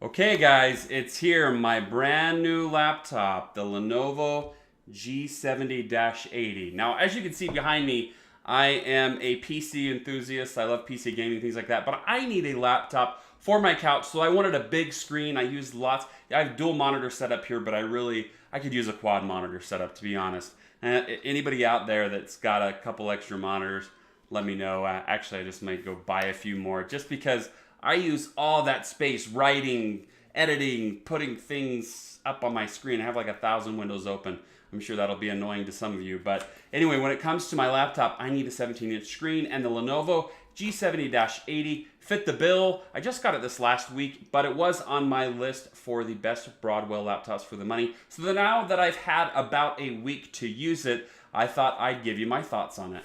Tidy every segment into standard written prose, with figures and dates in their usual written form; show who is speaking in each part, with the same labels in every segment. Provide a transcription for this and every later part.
Speaker 1: Okay guys, it's here, my brand new laptop, the Lenovo G70-80. Now, as you can see behind me, I am a PC enthusiast. I love PC gaming, things like that, but I need a laptop for my couch, so I wanted a big screen. I used lots. I have dual monitor setup here, but I could use a quad monitor setup, to be honest. Anybody out there that's got a couple extra monitors, let me know. Actually, I just might go buy a few more just because I use all that space writing, editing, putting things up on my screen. I have like 1,000 windows open. I'm sure that'll be annoying to some of you. But anyway, when it comes to my laptop, I need a 17-inch screen, and the Lenovo G70-80 fit the bill. I just got it this last week, but it was on my list for the best Broadwell laptops for the money. So now that I've had about a week to use it, I thought I'd give you my thoughts on it.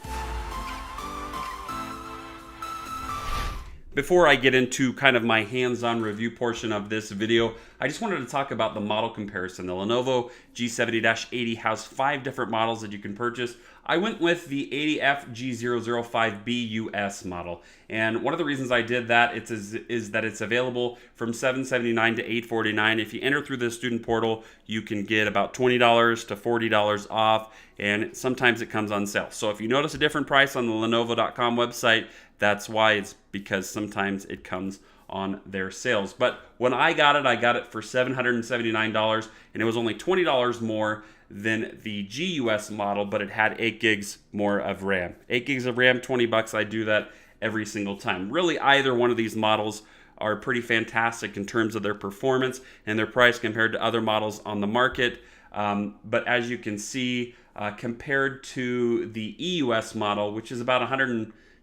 Speaker 1: Before I get into kind of my hands-on review portion of this video, I just wanted to talk about the model comparison. The Lenovo G70-80 has 5 different models that you can purchase. I went with the 80FG005BUS model, and one of the reasons I did that is that it's available from $779 to $849. If you enter through the student portal, you can get about $20 to $40 off, and sometimes it comes on sale. So if you notice a different price on the Lenovo.com website, that's why. It's because sometimes it comes on their sales. But when I got it for $779, and it was only $20 more than the GUS model, but it had 8 gigs more of RAM. 8 gigs of RAM, 20 bucks. I do that every single time. Really, either one of these models are pretty fantastic in terms of their performance and their price compared to other models on the market. But as you can see, compared to the EUS model, which is about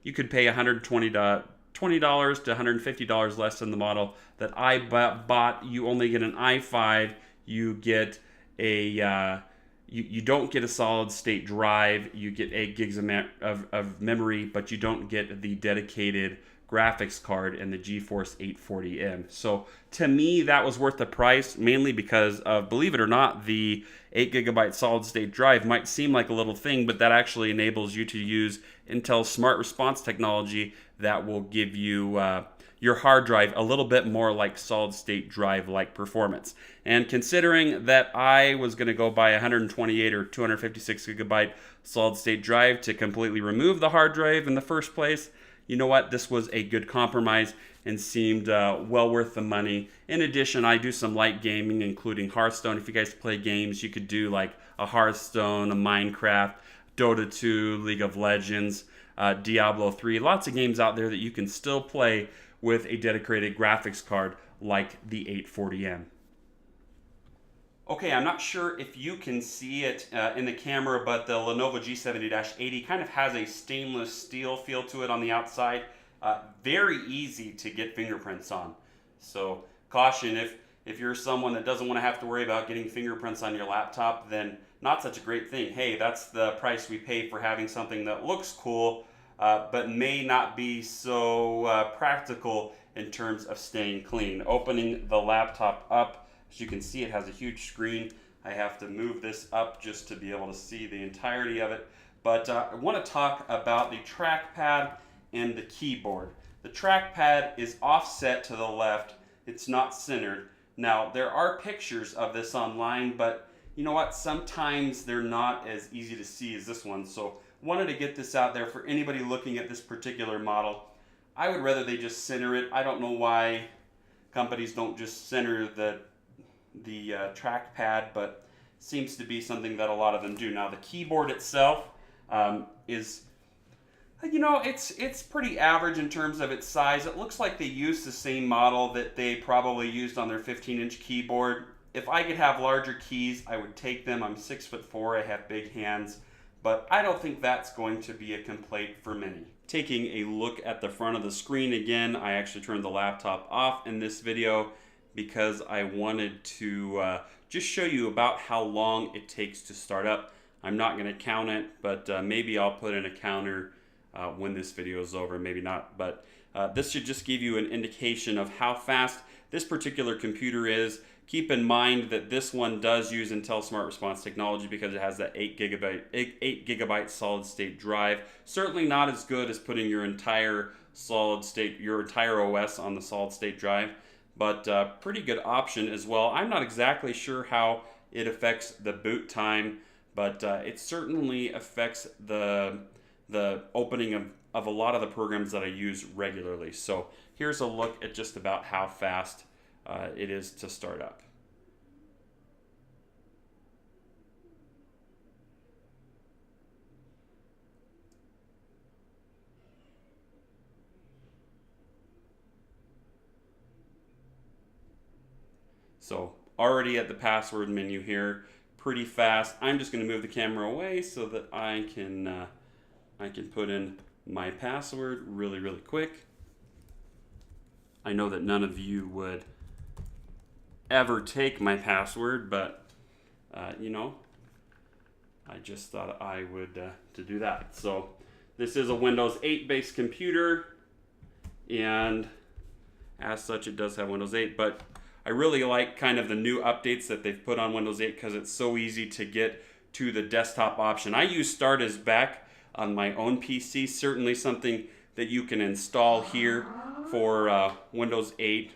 Speaker 1: you could pay $120 to $150 less than the model that I bought. You only get an i5. You get a you don't get a solid state drive. You get 8 gigs of memory, but you don't get the dedicated graphics card and the GeForce 840M. So to me, that was worth the price, mainly because of, believe it or not, the 8 gigabyte solid state drive might seem like a little thing, but that actually enables you to use Intel's smart response technology that will give you your hard drive a little bit more like solid state drive like performance. And considering that I was going to go buy a 128 or 256 gigabyte solid state drive to completely remove the hard drive in the first place, you know what, this was a good compromise and seemed well worth the money. In addition, I do some light gaming, including Hearthstone. If you guys play games, you could do like a Hearthstone, a Minecraft, Dota 2, League of Legends, Diablo 3. Lots of games out there that you can still play with a dedicated graphics card like the 840M. Okay, I'm not sure if you can see it in the camera, but the Lenovo G70-80 kind of has a stainless steel feel to it on the outside. Very easy to get fingerprints on. So caution, if you're someone that doesn't want to have to worry about getting fingerprints on your laptop, then not such a great thing. Hey, that's the price we pay for having something that looks cool, but may not be so practical in terms of staying clean. Opening the laptop up, as you can see, it has a huge screen. I have to move this up just to be able to see the entirety of it. But I want to talk about the trackpad and the keyboard. The trackpad is offset to the left. It's not centered. Now, there are pictures of this online, but you know what? Sometimes they're not as easy to see as this one. So wanted to get this out there for anybody looking at this particular model. I would rather they just center it. I don't know why companies don't just center the trackpad, but seems to be something that a lot of them do. Now the keyboard itself is, you know, it's pretty average in terms of its size. It looks like they used the same model that they probably used on their 15-inch keyboard. If I could have larger keys, I would take them. I'm 6'4", I have big hands, but I don't think that's going to be a complaint for many. Taking a look at the front of the screen again, I actually turned the laptop off in this video because I wanted to just show you about how long it takes to start up. I'm not going to count it, but maybe I'll put in a counter when this video is over, maybe not. But this should just give you an indication of how fast this particular computer is. Keep in mind that this one does use Intel Smart Response technology because it has that 8 gigabyte solid state drive. Certainly not as good as putting your entire OS on the solid state drive. but pretty good option as well. I'm not exactly sure how it affects the boot time, but it certainly affects the opening of a lot of the programs that I use regularly. So here's a look at just about how fast it is to start up. So already at the password menu here, pretty fast. I'm just going to move the camera away so that I can put in my password really quick. I know that none of you would ever take my password, but you know, I just thought I would to do that. So this is a Windows 8 based computer, and as such it does have Windows 8, but I really like kind of the new updates that they've put on Windows 8 because it's so easy to get to the desktop option. I use Start as Back on my own PC, certainly something that you can install here for Windows 8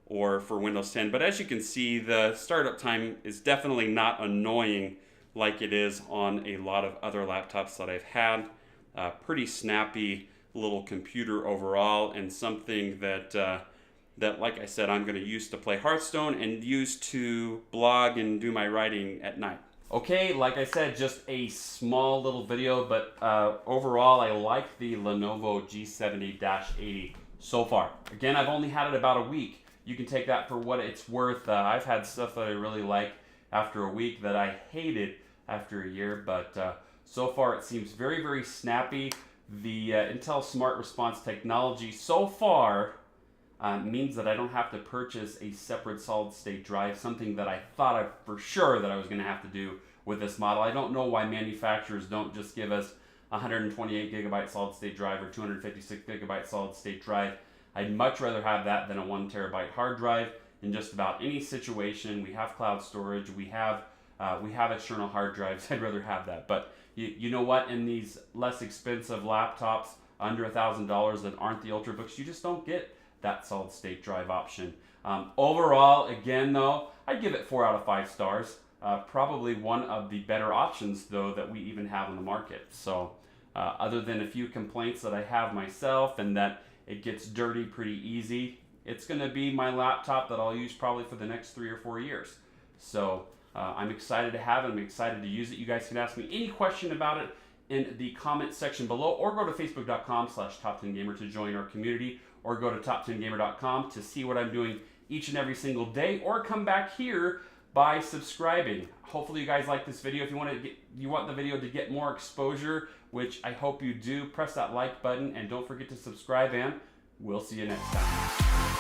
Speaker 1: or for Windows 10. But as you can see, the startup time is definitely not annoying like it is on a lot of other laptops that I've had. Pretty snappy little computer overall, and something that like I said, I'm going to use to play Hearthstone and use to blog and do my writing at night. Okay, like I said, just a small little video, but overall I like the Lenovo G70-80 so far. Again, I've only had it about a week. You can take that for what it's worth. I've had stuff that I really like after a week that I hated after a year, but so far it seems very snappy. The Intel Smart Response technology so far means that I don't have to purchase a separate solid-state drive, something that I thought for sure that I was going to have to do with this model. I don't know why manufacturers don't just give us 128 gigabyte solid-state drive or 256 gigabyte solid-state drive. I'd much rather have that than a 1 terabyte hard drive in just about any situation. We have cloud storage, we have external hard drives. I'd rather have that. But you know what? In these less expensive laptops, under $1,000 that aren't the Ultrabooks, you just don't get that solid state drive option. Overall, again though, I'd give it 4 out of 5 stars. Probably one of the better options though that we even have on the market. So other than a few complaints that I have myself and that it gets dirty pretty easy, it's going to be my laptop that I'll use probably for the next 3 or 4 years. So I'm excited to have it. I'm excited to use it. You guys can ask me any question about it in the comment section below, or go to facebook.com/top10gamer to join our community, or go to top10gamer.com to see what I'm doing each and every single day, or come back here by subscribing. Hopefully you guys like this video. If you want the video to get more exposure, which I hope you do, press that like button and don't forget to subscribe, and we'll see you next time.